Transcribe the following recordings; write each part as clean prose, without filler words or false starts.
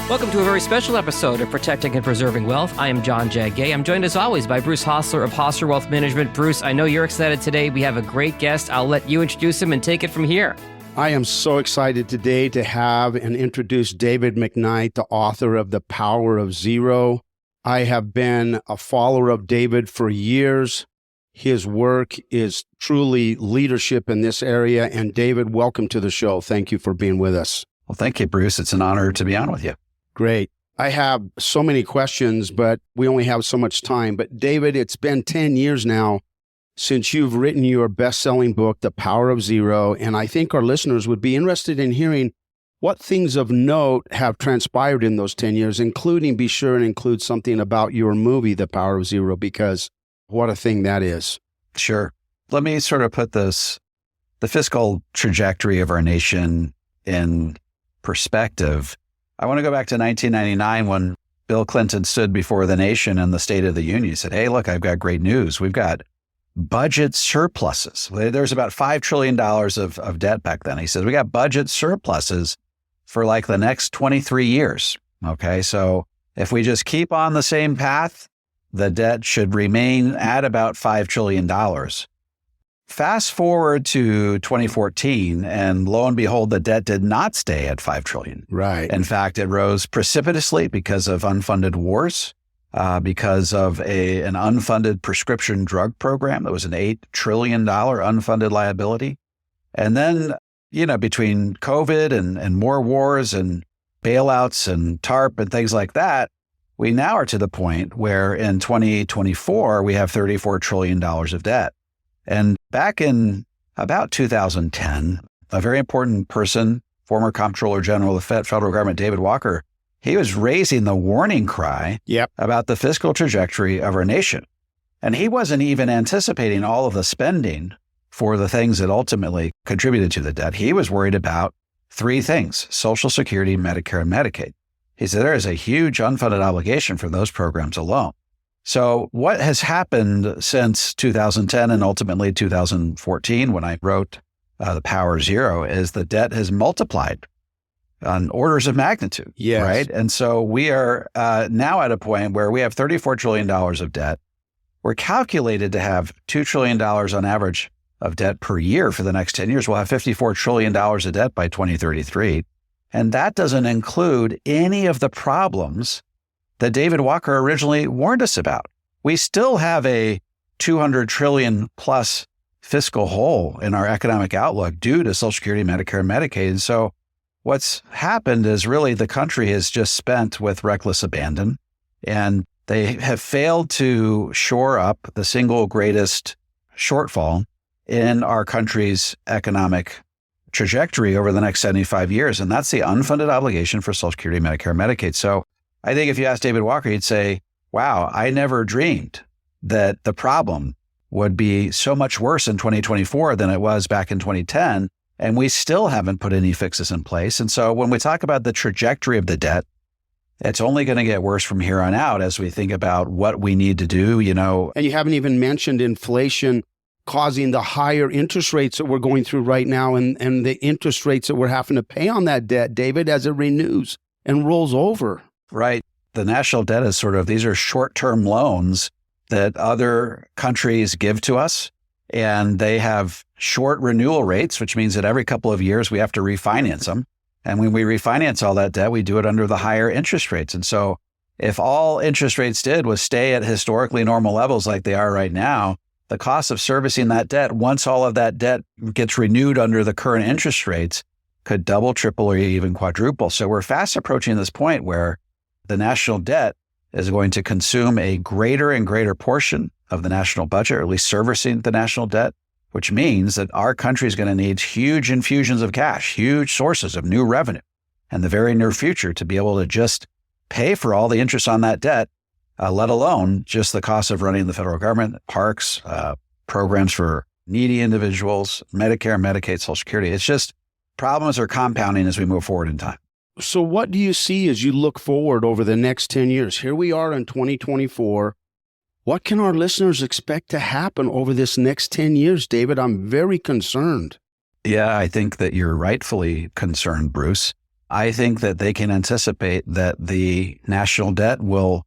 Welcome to a very special episode of Protecting and Preserving Wealth. I am John Jagay. I'm joined as always by Bruce Hosler of Hosler Wealth Management. Bruce, I know you're excited today. We have a great guest. I'll let you introduce him and take it from here. I am so excited today to have and introduce David McKnight, the author of The Power of Zero. I have been a follower of David for years. His work is truly leadership in this area. And David, welcome to the show. Thank you for being with us. Well, thank you, Bruce. It's an honor to be on with you. Great. I have so many questions, but we only have so much time. But David, it's been 10 years now since you've written your best-selling book, The Power of Zero, and I think our listeners would be interested in hearing what things of note have transpired in those 10 years, including, be sure and include something about your movie, The Power of Zero, because what a thing that is. Sure. Let me sort of put the fiscal trajectory of our nation in perspective. I want to go back to 1999 when Bill Clinton stood before the nation in the State of the Union. He said, hey, look, I've got great news. We've got budget surpluses. There's about $5 trillion of debt back then. He says, we got budget surpluses for like the next 23 years. Okay, so if we just keep on the same path, the debt should remain at about $5 trillion. Fast forward to 2014, and lo and behold, the debt did not stay at $5 trillion. Right. In fact, it rose precipitously because of unfunded wars. Because of an unfunded prescription drug program that was an $8 trillion unfunded liability. And then, between COVID and more wars and bailouts and TARP and things like that, we now are to the point where in 2024, we have $34 trillion of debt. And back in about 2010, a very important person, former Comptroller General of the federal government, David Walker, he was raising the warning cry about the fiscal trajectory of our nation. And he wasn't even anticipating all of the spending for the things that ultimately contributed to the debt. He was worried about three things: Social Security, Medicare, and Medicaid. He said there is a huge unfunded obligation for those programs alone. So what has happened since 2010 and ultimately 2014, when I wrote The Power of Zero, is the debt has multiplied on orders of magnitude, right? And so we are now at a point where we have $34 trillion of debt. We're calculated to have $2 trillion on average of debt per year for the next 10 years. We'll have $54 trillion of debt by 2033. And that doesn't include any of the problems that David Walker originally warned us about. We still have a $200 trillion plus fiscal hole in our economic outlook due to Social Security, Medicare, and Medicaid. And so what's happened is really the country has just spent with reckless abandon, and they have failed to shore up the single greatest shortfall in our country's economic trajectory over the next 75 years. And that's the unfunded obligation for Social Security, Medicare, and Medicaid. So I think if you ask David Walker, he'd say, wow, I never dreamed that the problem would be so much worse in 2024 than it was back in 2010. And we still haven't put any fixes in place. And so when we talk about the trajectory of the debt, it's only going to get worse from here on out as we think about what we need to do, And you haven't even mentioned inflation causing the higher interest rates that we're going through right now and the interest rates that we're having to pay on that debt, David, as it renews and rolls over. Right. The national debt is these are short-term loans that other countries give to us. And they have short renewal rates, which means that every couple of years we have to refinance them. And when we refinance all that debt, we do it under the higher interest rates. And so if all interest rates did was stay at historically normal levels like they are right now, the cost of servicing that debt, once all of that debt gets renewed under the current interest rates, could double, triple, or even quadruple. So we're fast approaching this point where the national debt is going to consume a greater and greater portion of the national budget, or at least servicing the national debt, which means that our country is going to need huge infusions of cash, huge sources of new revenue in the very near future to be able to just pay for all the interest on that debt, let alone just the cost of running the federal government, parks, programs for needy individuals, Medicare, Medicaid, Social Security. It's just problems are compounding as we move forward in time. So what do you see as you look forward over the next 10 years? Here we are in 2024. What can our listeners expect to happen over this next 10 years, David? I'm very concerned. Yeah, I think that you're rightfully concerned, Bruce. I think that they can anticipate that the national debt will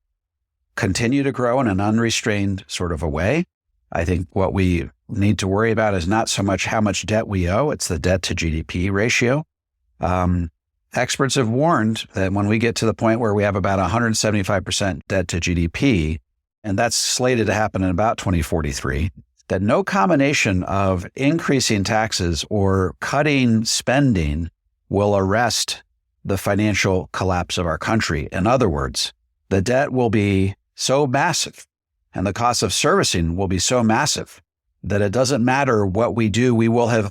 continue to grow in an unrestrained sort of a way. I think what we need to worry about is not so much how much debt we owe, it's the debt to GDP ratio. Experts have warned that when we get to the point where we have about 175% debt to GDP, and that's slated to happen in about 2043, that no combination of increasing taxes or cutting spending will arrest the financial collapse of our country. In other words, the debt will be so massive and the cost of servicing will be so massive that it doesn't matter what we do, we will have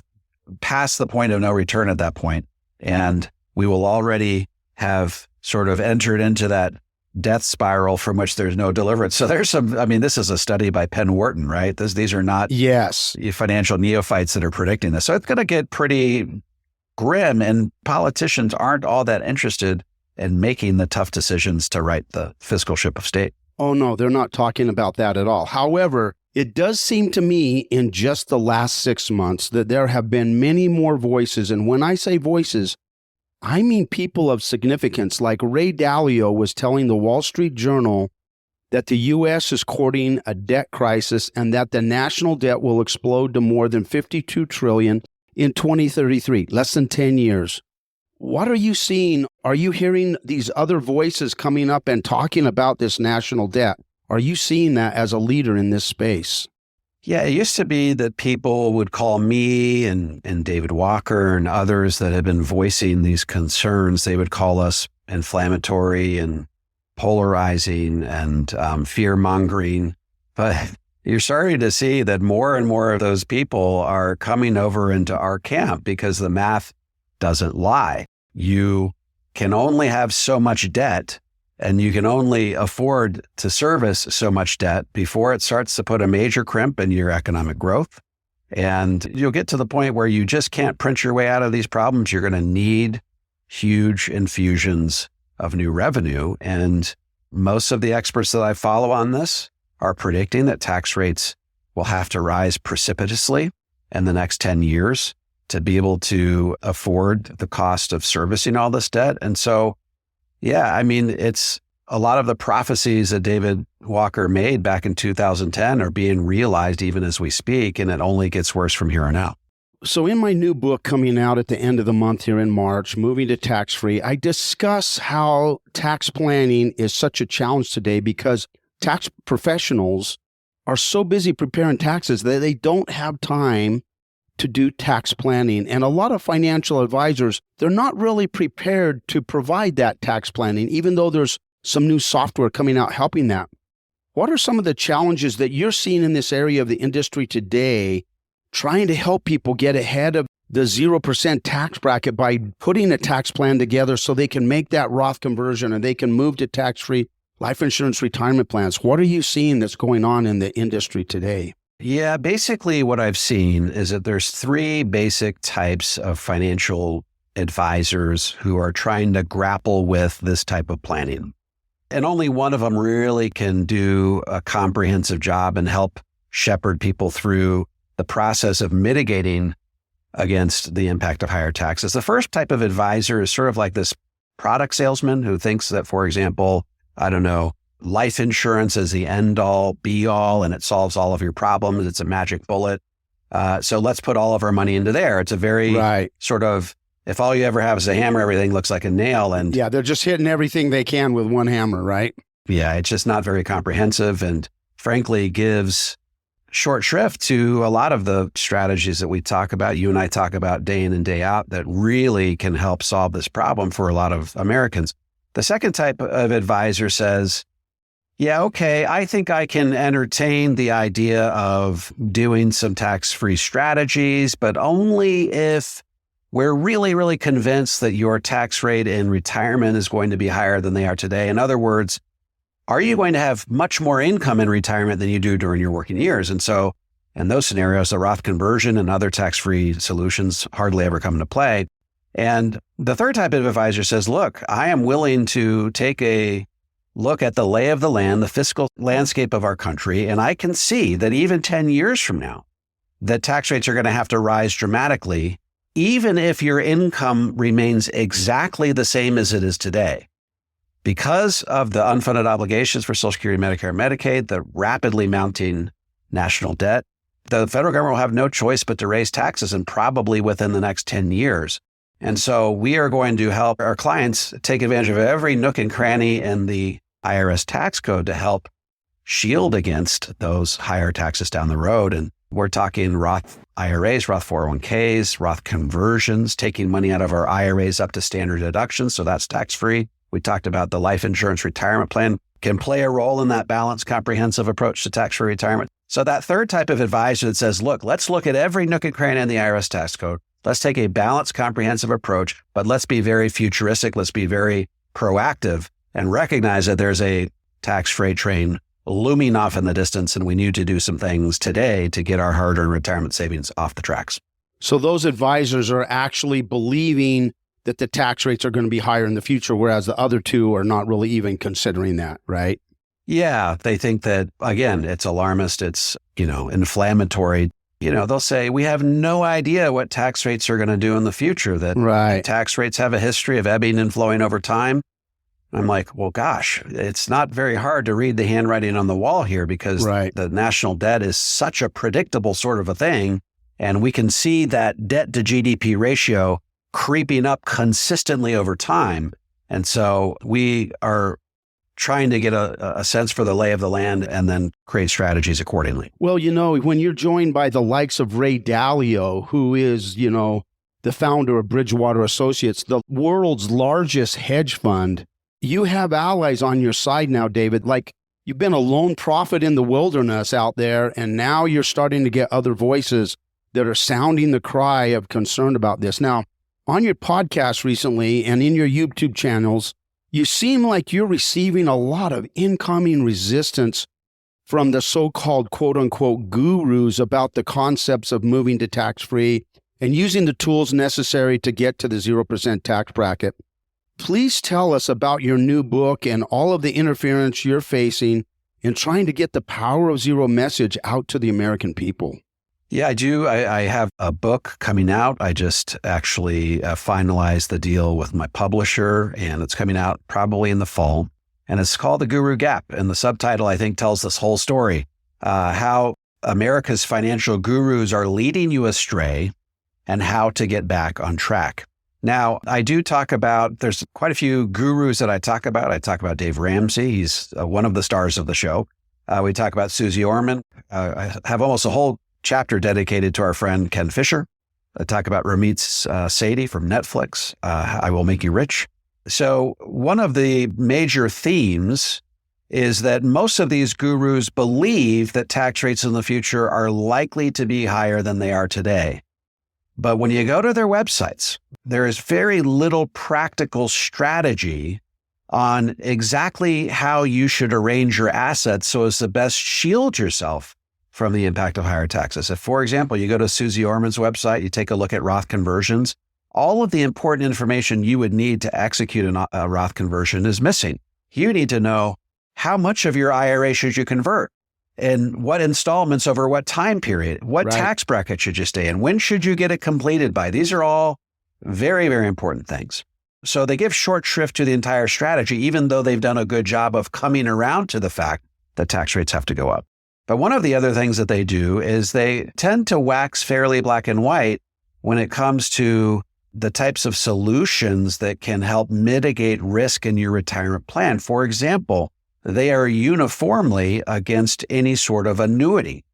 passed the point of no return at that point, and we will already have sort of entered into that death spiral from which there's no deliverance. So there's this is a study by Penn Wharton, right? These are not financial neophytes that are predicting this. So it's going to get pretty grim, and politicians aren't all that interested in making the tough decisions to right the fiscal ship of state. Oh, no, they're not talking about that at all. However, it does seem to me in just the last 6 months that there have been many more voices. And when I say voices, I mean people of significance. Like Ray Dalio was telling the Wall Street Journal that the U.S. is courting a debt crisis and that the national debt will explode to more than $52 trillion in 2033, less than 10 years. What are you seeing? Are you hearing these other voices coming up and talking about this national debt? Are you seeing that as a leader in this space? Yeah, it used to be that people would call me and David Walker and others that had been voicing these concerns. They would call us inflammatory and polarizing and fear-mongering. But you're starting to see that more and more of those people are coming over into our camp because the math doesn't lie. You can only have so much debt, and you can only afford to service so much debt before it starts to put a major crimp in your economic growth. And you'll get to the point where you just can't print your way out of these problems. You're going to need huge infusions of new revenue. And most of the experts that I follow on this are predicting that tax rates will have to rise precipitously in the next 10 years to be able to afford the cost of servicing all this debt. And so, yeah, it's a lot of the prophecies that David Walker made back in 2010 are being realized even as we speak, and it only gets worse from here on out. So in my new book coming out at the end of the month here in March, Moving to Tax-Free, I discuss how tax planning is such a challenge today because tax professionals are so busy preparing taxes that they don't have time to do tax planning. And a lot of financial advisors, they're not really prepared to provide that tax planning, even though there's some new software coming out helping that. What are some of the challenges that you're seeing in this area of the industry today, trying to help people get ahead of the 0% tax bracket by putting a tax plan together so they can make that Roth conversion and they can move to tax-free life insurance retirement plans? What are you seeing that's going on in the industry today? Yeah, basically what I've seen is that there's three basic types of financial advisors who are trying to grapple with this type of planning. And only one of them really can do a comprehensive job and help shepherd people through the process of mitigating against the impact of higher taxes. The first type of advisor is sort of like this product salesman who thinks that, for example, life insurance is the end all be all and it solves all of your problems. It's a magic bullet. So let's put all of our money into there. It's a very sort of, if all you ever have is a hammer, everything looks like a nail. And yeah, they're just hitting everything they can with one hammer, right? Yeah, it's just not very comprehensive and frankly gives short shrift to a lot of the strategies that we talk about, you and I talk about day in and day out, that really can help solve this problem for a lot of Americans. The second type of advisor says, yeah, okay, I think I can entertain the idea of doing some tax-free strategies, but only if we're really, really convinced that your tax rate in retirement is going to be higher than they are today. In other words, are you going to have much more income in retirement than you do during your working years? And so in those scenarios, the Roth conversion and other tax-free solutions hardly ever come into play. And the third type of advisor says, look, I am willing to take a look at the lay of the land, the fiscal landscape of our country, and I can see that even 10 years from now, that tax rates are going to have to rise dramatically even if your income remains exactly the same as it is today, because of the unfunded obligations for Social Security, Medicare, and Medicaid, the rapidly mounting national debt, the federal government will have no choice but to raise taxes, and probably within the next 10 years. And so we are going to help our clients take advantage of every nook and cranny in the IRS tax code to help shield against those higher taxes down the road. And we're talking Roth IRAs, Roth 401ks, Roth conversions, taking money out of our IRAs up to standard deductions, so that's tax-free. We talked about the life insurance retirement plan can play a role in that balanced, comprehensive approach to tax-free retirement. So that third type of advisor that says, look, let's look at every nook and cranny in the IRS tax code. Let's take a balanced, comprehensive approach, but let's be very futuristic. Let's be very proactive and recognize that there's a tax freight train looming off in the distance, and we need to do some things today to get our hard-earned retirement savings off the tracks. So those advisors are actually believing that the tax rates are going to be higher in the future, whereas the other two are not really even considering that, right? Yeah, they think that, again, it's alarmist, it's, inflammatory. They'll say, we have no idea what tax rates are going to do in the future, that right. Tax rates have a history of ebbing and flowing over time. I'm like, well, gosh, it's not very hard to read the handwriting on the wall here, because right. the national debt is such a predictable sort of a thing. And we can see that debt to GDP ratio creeping up consistently over time. And so we are trying to get a sense for the lay of the land and then create strategies accordingly. Well, when you're joined by the likes of Ray Dalio, who is, the founder of Bridgewater Associates, the world's largest hedge fund, you have allies on your side now, David. Like, you've been a lone prophet in the wilderness out there, and now you're starting to get other voices that are sounding the cry of concern about this. Now, on your podcast recently and in your YouTube channels, you seem like you're receiving a lot of incoming resistance from the so-called quote-unquote gurus about the concepts of moving to tax-free and using the tools necessary to get to the 0% tax bracket. Please tell us about your new book and all of the interference you're facing in trying to get the Power of Zero message out to the American people. Yeah, I do. I have a book coming out. I just actually finalized the deal with my publisher, and it's coming out probably in the fall. And it's called The Guru Gap. And the subtitle, I think, tells this whole story, how America's financial gurus are leading you astray and how to get back on track. Now, I do talk about, there's quite a few gurus that I talk about. I talk about Dave Ramsey. He's one of the stars of the show. We talk about Susie Orman. I have almost a whole chapter dedicated to our friend Ken Fisher. I talk about Ramit Sethi from Netflix, I Will Make You Rich. So one of the major themes is that most of these gurus believe that tax rates in the future are likely to be higher than they are today. But when you go to their websites, there is very little practical strategy on exactly how you should arrange your assets so as to best shield yourself from the impact of higher taxes. If, for example, you go to Susie Orman's website, you take a look at Roth conversions, all of the important information you would need to execute a Roth conversion is missing. You need to know how much of your IRA should you convert, and what installments over what time period, what tax bracket should you stay in, when should you get it completed by? These are all very, very important things. So they give short shrift to the entire strategy, even though they've done a good job of coming around to the fact that tax rates have to go up. But one of the other things that they do is they tend to wax fairly black and white when it comes to the types of solutions that can help mitigate risk in your retirement plan. For example, they are uniformly against any sort of annuity.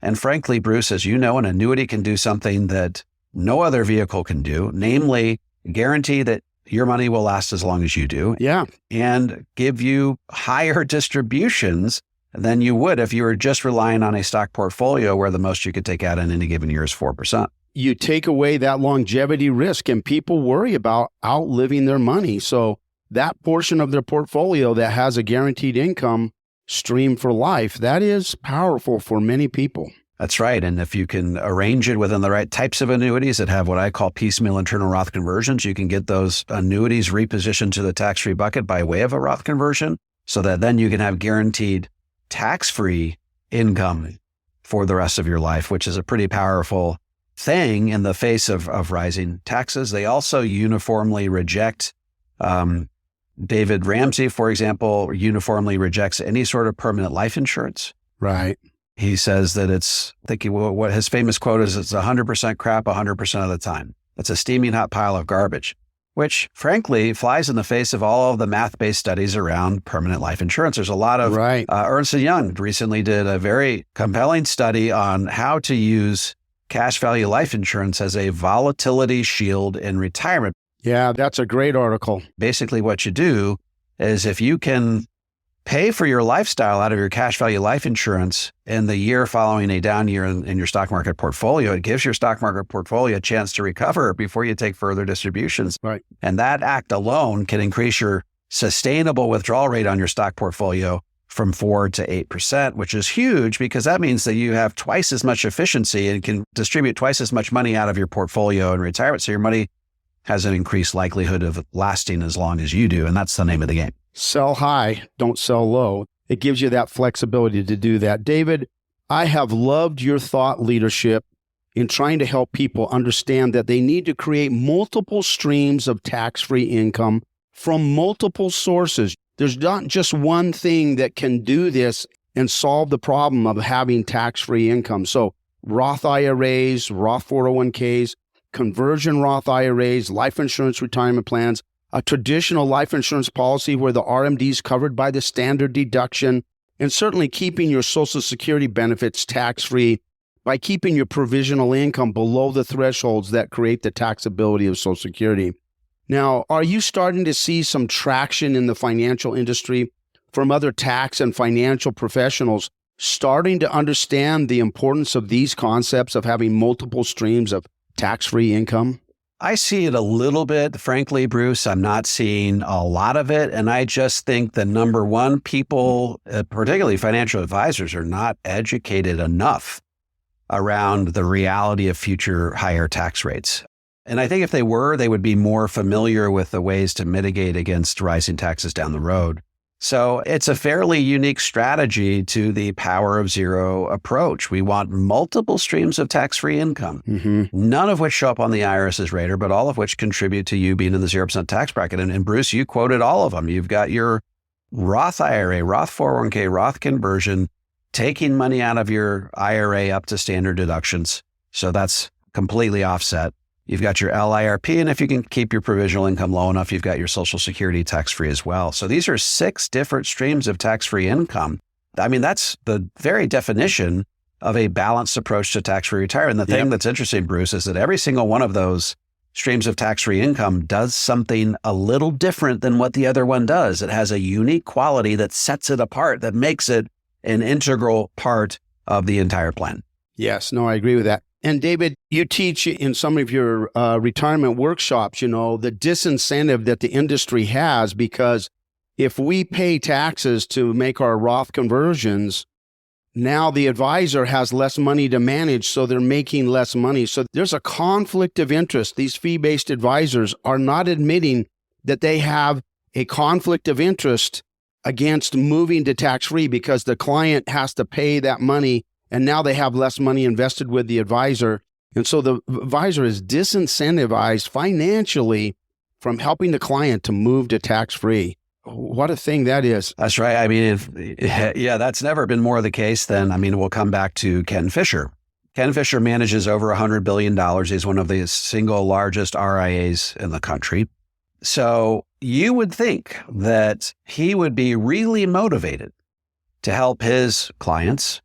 And frankly, Bruce, as you know, an annuity can do something that no other vehicle can do, namely guarantee that your money will last as long as you do. Yeah. And give you higher distributions than you would if you were just relying on a stock portfolio where the most you could take out in any given year is 4%. You take away that longevity risk, and people worry about outliving their money. So that portion of their portfolio that has a guaranteed income stream for life, that is powerful for many people. That's right. And if you can arrange it within the right types of annuities that have what I call piecemeal internal Roth conversions, you can get those annuities repositioned to the tax-free bucket by way of a Roth conversion, so that then you can have guaranteed tax-free income for the rest of your life, which is a pretty powerful thing in the face of rising taxes. They also uniformly reject, David Ramsey, for example, uniformly rejects any sort of permanent life insurance. Right. He says that what his famous quote is, it's 100% crap 100% of the time. It's a steaming hot pile of garbage, which frankly flies in the face of all of the math-based studies around permanent life insurance. There's a lot of, Ernst & Young recently did a very compelling study on how to use cash value life insurance as a volatility shield in retirement. Yeah, that's a great article. Basically what you do is if you can pay for your lifestyle out of your cash value life insurance in the year following a down year in your stock market portfolio, it gives your stock market portfolio a chance to recover before you take further distributions. Right. And that act alone can increase your sustainable withdrawal rate on your stock portfolio from 4 to 8%, which is huge because that means that you have twice as much efficiency and can distribute twice as much money out of your portfolio in retirement. So your money has an increased likelihood of lasting as long as you do. And that's the name of the game. Sell high, don't sell low. It gives you that flexibility to do that. David, I have loved your thought leadership in trying to help people understand that they need to create multiple streams of tax-free income from multiple sources. There's not just one thing that can do this and solve the problem of having tax-free income. So Roth IRAs, Roth 401ks, conversion Roth IRAs, life insurance retirement plans, a traditional life insurance policy where the RMD is covered by the standard deduction, and certainly keeping your Social Security benefits tax-free by keeping your provisional income below the thresholds that create the taxability of Social Security. Now, are you starting to see some traction in the financial industry from other tax and financial professionals starting to understand the importance of these concepts of having multiple streams of tax-free income? I see it a little bit, frankly, Bruce. I'm not seeing a lot of it. And I just think that number one, people, particularly financial advisors, are not educated enough around the reality of future higher tax rates. And I think if they were, they would be more familiar with the ways to mitigate against rising taxes down the road. So it's a fairly unique strategy to the power of zero approach. We want multiple streams of tax-free income, none of which show up on the IRS's radar, but all of which contribute to you being in the 0% tax bracket. And Bruce, you quoted all of them. You've got your Roth IRA, Roth 401k, Roth conversion, taking money out of your IRA up to standard deductions. So that's completely offset. You've got your LIRP, and if you can keep your provisional income low enough, you've got your Social Security tax-free as well. So these are 6 different streams of tax-free income. I mean, that's the very definition of a balanced approach to tax-free retirement. And the thing that's interesting, Bruce, is that every single one of those streams of tax-free income does something a little different than what the other one does. It has a unique quality that sets it apart, that makes it an integral part of the entire plan. Yes, no, I agree with that. And David, you teach in some of your retirement workshops, the disincentive that the industry has, because if we pay taxes to make our Roth conversions, now the advisor has less money to manage, so they're making less money. So there's a conflict of interest. These fee-based advisors are not admitting that they have a conflict of interest against moving to tax-free because the client has to pay that money. And now they have less money invested with the advisor. And so the advisor is disincentivized financially from helping the client to move to tax-free. What a thing that is. That's right. I mean, that's never been more the case than, we'll come back to Ken Fisher. Ken Fisher manages over $100 billion. He's one of the single largest RIAs in the country. So you would think that he would be really motivated to help his clients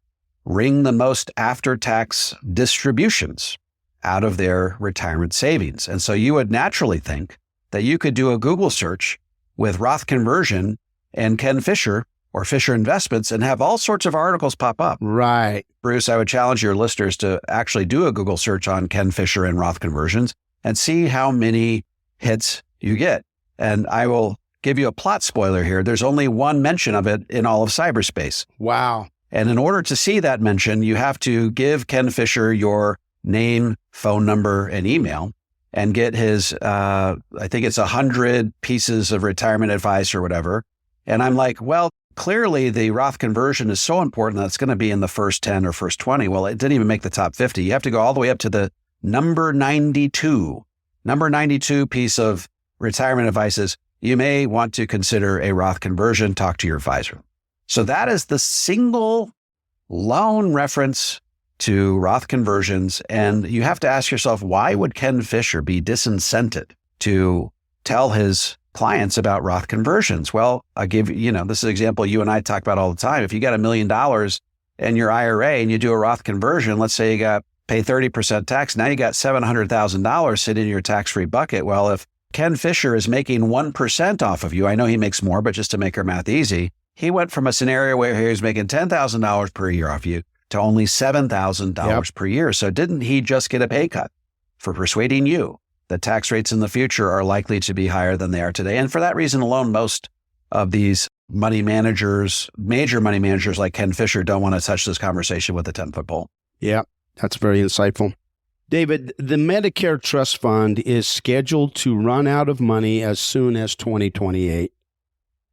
wring the most after-tax distributions out of their retirement savings. And so you would naturally think that you could do a Google search with Roth conversion and Ken Fisher or Fisher Investments and have all sorts of articles pop up. Right. Bruce, I would challenge your listeners to actually do a Google search on Ken Fisher and Roth conversions and see how many hits you get. And I will give you a plot spoiler here. There's only one mention of it in all of cyberspace. Wow. And in order to see that mention, you have to give Ken Fisher your name, phone number, and email and get his, I think it's 100 pieces of retirement advice or whatever. And I'm like, well, clearly the Roth conversion is so important that it's going to be in the first 10 or first 20. Well, it didn't even make the top 50. You have to go all the way up to the Number 92 piece of retirement advice is you may want to consider a Roth conversion. Talk to your advisor. So that is the single lone reference to Roth conversions. And you have to ask yourself, why would Ken Fisher be disincented to tell his clients about Roth conversions? Well, I'll give you, this is an example you and I talk about all the time. If you got $1 million in your IRA and you do a Roth conversion, let's say you pay 30% tax. Now you got $700,000 sitting in your tax-free bucket. Well, if Ken Fisher is making 1% off of you, I know he makes more, but just to make our math easy, he went from a scenario where he was making $10,000 per year off you to only $7,000 per year. So didn't he just get a pay cut for persuading you that tax rates in the future are likely to be higher than they are today? And for that reason alone, most of these money managers, major money managers like Ken Fisher, don't want to touch this conversation with a 10-foot pole. Yeah, that's very insightful. David, the Medicare Trust Fund is scheduled to run out of money as soon as 2028.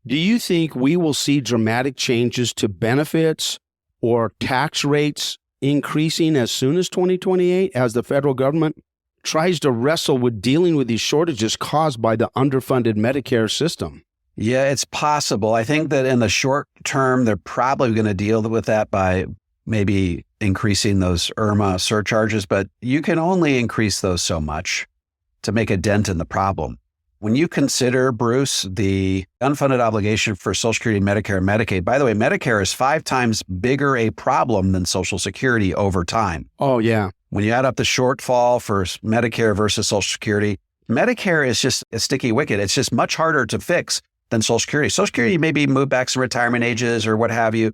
Do you think we will see dramatic changes to benefits or tax rates increasing as soon as 2028 as the federal government tries to wrestle with dealing with these shortages caused by the underfunded Medicare system? Yeah, it's possible. I think that in the short term, they're probably going to deal with that by maybe increasing those IRMA surcharges, but you can only increase those so much to make a dent in the problem. When you consider, Bruce, the unfunded obligation for Social Security, Medicare, and Medicaid, by the way, Medicare is 5 times bigger a problem than Social Security over time. Oh, yeah. When you add up the shortfall for Medicare versus Social Security, Medicare is just a sticky wicket. It's just much harder to fix than Social Security. Social Security maybe move back some retirement ages or what have you.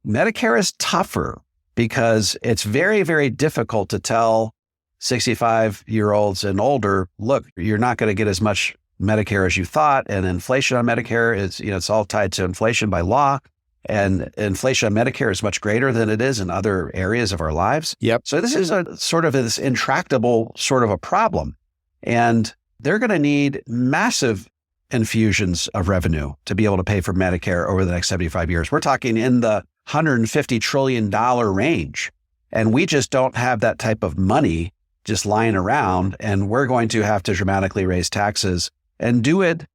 Medicare is tougher because it's very, very difficult to tell 65-year-olds and older, look, you're not going to get as much Medicare as you thought. And inflation on Medicare is, it's all tied to inflation by law. And inflation on Medicare is much greater than it is in other areas of our lives. Yep. So this is a sort of this intractable sort of a problem. And they're going to need massive infusions of revenue to be able to pay for Medicare over the next 75 years. We're talking in the $150 trillion range. And we just don't have that type of money just lying around. And we're going to have to dramatically raise taxes and do it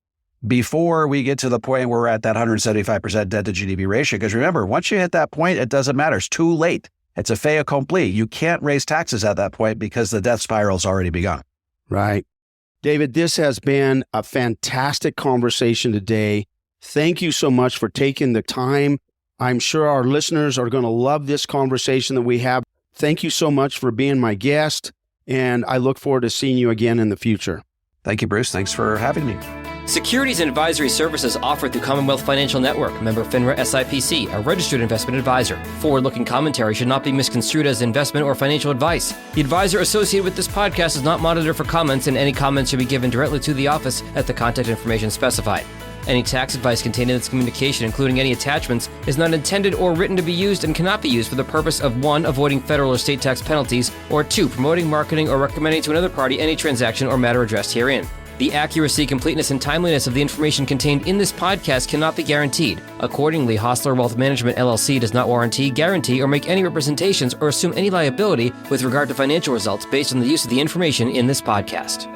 before we get to the point where we're at that 175% debt to GDP ratio. Because remember, once you hit that point, it doesn't matter. It's too late. It's a fait accompli. You can't raise taxes at that point because the death spiral's already begun. Right. David, this has been a fantastic conversation today. Thank you so much for taking the time. I'm sure our listeners are going to love this conversation that we have. Thank you so much for being my guest, and I look forward to seeing you again in the future. Thank you, Bruce. Thanks for having me. Securities and advisory services offered through Commonwealth Financial Network, member FINRA SIPC, a registered investment advisor. Forward-looking commentary should not be misconstrued as investment or financial advice. The advisor associated with this podcast is not monitored for comments, and any comments should be given directly to the office at the contact information specified. Any tax advice contained in this communication, including any attachments, is not intended or written to be used and cannot be used for the purpose of 1. Avoiding federal or state tax penalties, or 2. Promoting, marketing, or recommending to another party any transaction or matter addressed herein. The accuracy, completeness, and timeliness of the information contained in this podcast cannot be guaranteed. Accordingly, Hosler Wealth Management, LLC does not warranty, guarantee, or make any representations or assume any liability with regard to financial results based on the use of the information in this podcast.